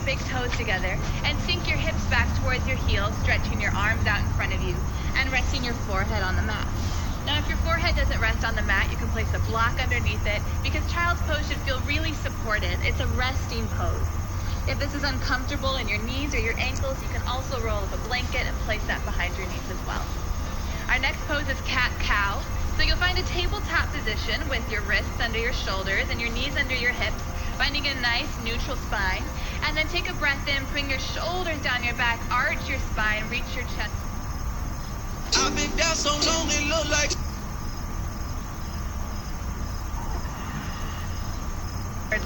big toes together and sink your hips back towards your heels, stretching your arms out in front of you and resting your forehead on the mat. Now, if your forehead doesn't rest on the mat, you can place a block underneath it because child's pose should feel really supported. It's a resting pose. If this is uncomfortable in your knees or your ankles, you can also roll up a blanket and place that behind your knees as well. Our next pose is cat-cow. So you'll find a tabletop position with your wrists under your shoulders and your knees under your hips, finding a nice neutral spine. And then take a breath in, bring your shoulders down your back, arch your spine, reach your chest. I've been down so long it look like.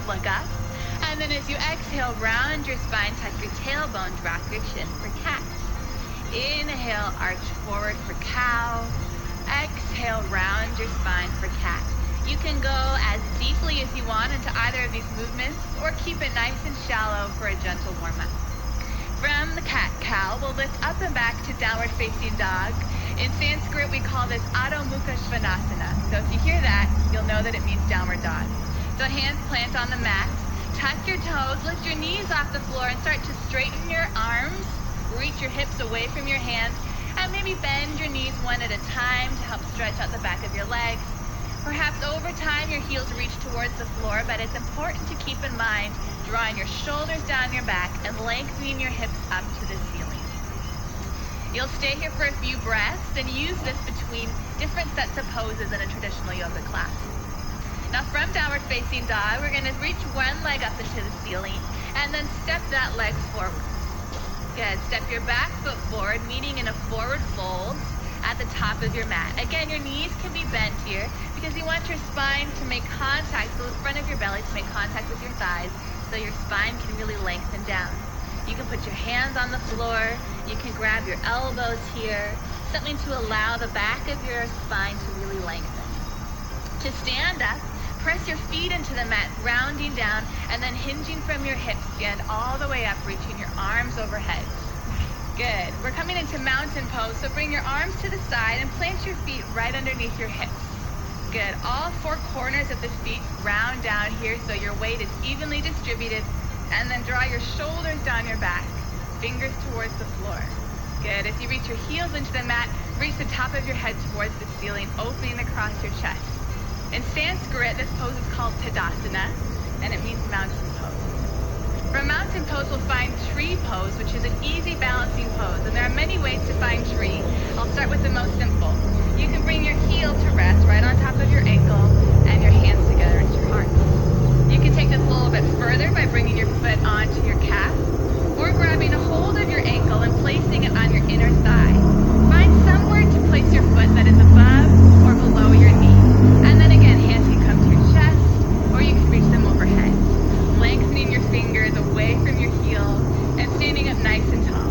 Look up. And then as you exhale, round your spine, tuck your tailbone, drop your chin for cat. Inhale, arch forward for cow. Exhale, round your spine for cat. You can go as deeply as you want into either of these movements or keep it nice and shallow for a gentle warm-up. From the cat-cow, we'll lift up and back to downward facing dog. In Sanskrit, we call this Adho Mukha Svanasana. So if you hear that, you'll know that it means downward dog. So hands plant on the mat. Tuck your toes, lift your knees off the floor and start to straighten your arms. Reach your hips away from your hands and maybe bend your knees one at a time to help stretch out the back of your legs. Perhaps over time your heels reach towards the floor, but it's important to keep in mind drawing your shoulders down your back and lengthening your hips up to the ceiling. You'll stay here for a few breaths and use this between different sets of poses in a traditional yoga class. Now from downward facing dog, we're going to reach one leg up into the ceiling and then step that leg forward. Good. Step your back foot forward, meeting in a forward fold at the top of your mat. Again, your knees can be bent here because you want your spine to make contact, so the front of your belly to make contact with your thighs, so your spine can really lengthen down. You can put your hands on the floor. You can grab your elbows here, something to allow the back of your spine to really lengthen. To stand up, press your feet into the mat, rounding down, and then hinging from your hips, stand all the way up, reaching your arms overhead. Good. We're coming into mountain pose, so bring your arms to the side and plant your feet right underneath your hips. Good. All four corners of the feet round down here so your weight is evenly distributed, and then draw your shoulders down your back, fingers towards the floor. Good. As you reach your heels into the mat, reach the top of your head towards the ceiling, opening across your chest. In Sanskrit, this pose is called Tadasana, and it means mountain pose. From mountain pose, we'll find tree pose, which is an easy balancing pose, and there are many ways to find tree. I'll start with the most simple. You can bring your heel to rest right on top of your ankle and your hands together at your heart. You can take this a little bit further by bringing your foot onto your calf, or grabbing a hold of your ankle and placing it on your inner thigh. Find somewhere to place your foot that is above or below your knee. And then again, hands can come to your chest, or you can reach them overhead. Lengthening your fingers away from your heel and standing up nice and tall.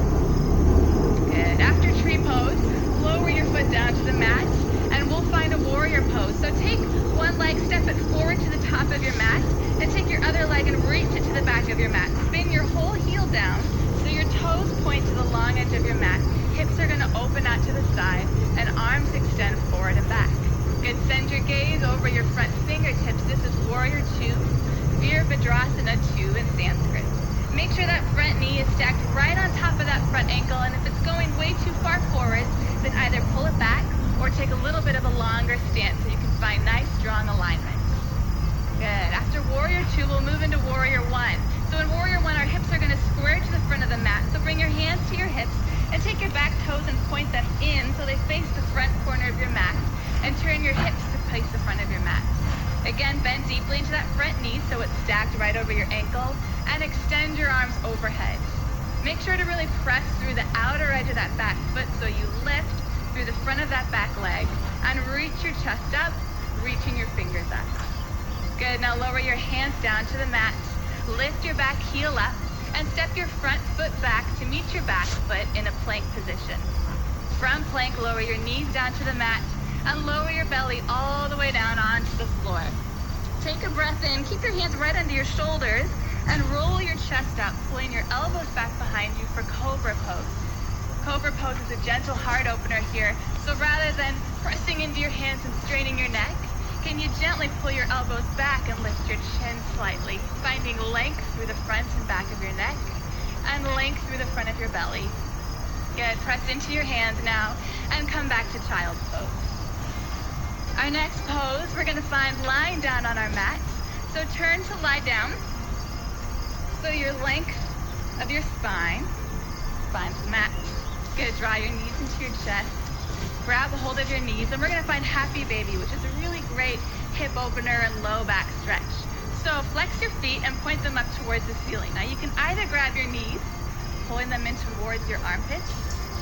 Good. After tree pose, lower your foot down to the mat, and we'll find a warrior pose. So take one leg, step it forward to the top of your mat, and take your other leg and reach it to the back of your mat. Spin your whole heel down so your toes point to the long edge of your mat. Hips are going to open out to the side, and arms extend forward and back. Good. Send your gaze over your front fingertips. This is Warrior 2, Virabhadrasana 2 in Sanskrit. Make sure that front knee is stacked right on top of that front ankle, and if it's going way too far forward, then either pull it back or take a little bit of a longer stance so you can find nice, strong alignment. Good. After Warrior 2, we'll move into Warrior 1. So in Warrior 1, our hips are going to square to the front of the mat. So bring your hands to your hips and take your back toes and point them in so they face the front corner of your mat, and turn your hips to face the front of your mat. Again, bend deeply into that front knee so it's stacked right over your ankle, and extend your arms overhead. Make sure to really press through the outer edge of that back foot so you lift through the front of that back leg and reach your chest up, reaching your fingers up. Good. Now lower your hands down to the mat, lift your back heel up, and step your front foot back to meet your back foot in a plank position. From plank, lower your knees down to the mat and lower your belly all the way down onto the floor. Take a breath in, keep your hands right under your shoulders, and roll your chest up, pulling your elbows back behind you for Cobra Pose. Cobra Pose is a gentle heart opener here, so rather than pressing into your hands and straining your neck, can you gently pull your elbows back and lift your chin slightly, finding length through the front and back of your neck and length through the front of your belly. Good. Press into your hands now and come back to child's pose. Our next pose, we're going to find lying down on our mat. So turn to lie down. So your length of your spine finds the mat. Good. Draw your knees into your chest. Grab a hold of your knees, and we're going to find Happy Baby, which is a really great hip opener and low back stretch. So flex your feet and point them up towards the ceiling. Now you can either grab your knees, pulling them in towards your armpits.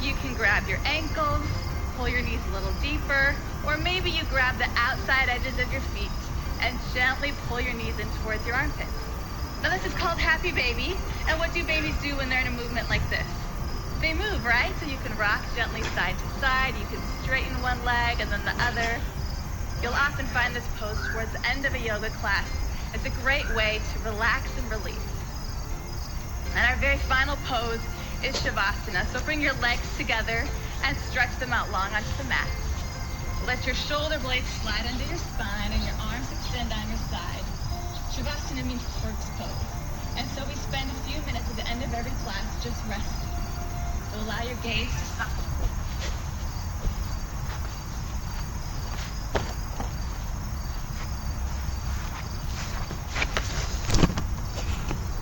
You can grab your ankles, pull your knees a little deeper, or maybe you grab the outside edges of your feet and gently pull your knees in towards your armpits. Now this is called Happy Baby, and what do babies do when they're in a movement like this? They move, right? So you can rock gently side to side, you can straighten one leg and then the other. You'll often find this pose towards the end of a yoga class. It's a great way to relax and release. And our very final pose is Shavasana. So bring your legs together and stretch them out long onto the mat. Let your shoulder blades slide under your spine and your arms extend on your side. Shavasana means corpse pose. And so we spend a few minutes at the end of every class just resting. So allow your gaze to soften.